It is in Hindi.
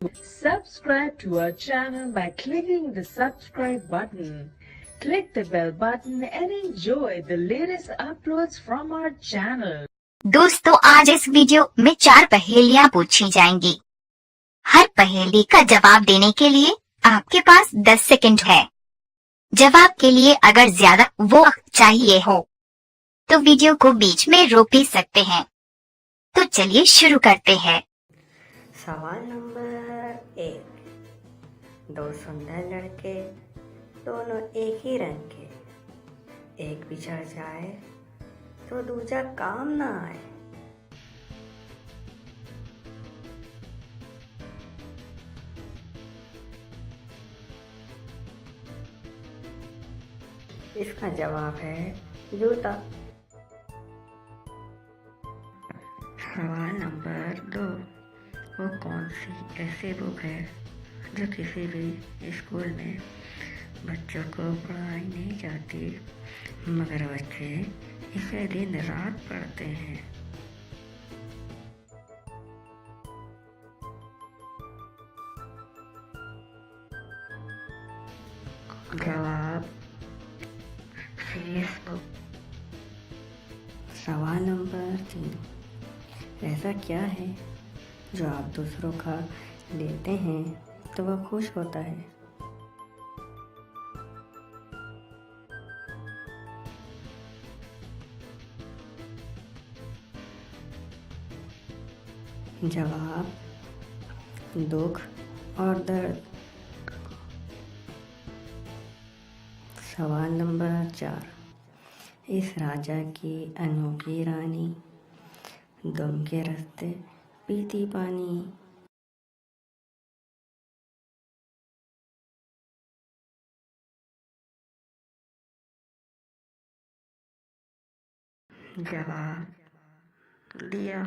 Subscribe to our channel by clicking the subscribe button. Click the bell button and enjoy the latest uploads from our channel. दोस्तों, आज इस वीडियो में 4 पहेलियां पूछी जाएंगी। हर पहेली का जवाब देने के लिए आपके पास 10 सेकंड है। जवाब के लिए अगर ज्यादा वक्त चाहिए हो तो वीडियो को बीच में रोक भी सकते हैं। तो चलिए शुरू करते हैं। सवाल नंबर 1। दो सुंदर लड़के, दोनों एक ही रंग के, एक बिछड़ जाए तो दूजा काम ना आए। इसका जवाब है जूता। सवाल नंबर 2। वो कौन सी ऐसी बुक है जो किसी भी स्कूल में बच्चों को पढ़ाई नहीं जाती, मगर बच्चे इसे दिन रात पढ़ते हैं? जवाब फेसबुक। सवाल नंबर 3। ऐसा क्या है जो आप दूसरों का लेते हैं तो वह खुश होता है? जवाब दुख और दर्द। सवाल नंबर 4। इस राजा की अनोखी रानी दुम के रास्ते पीती पानी। जवाब दिया।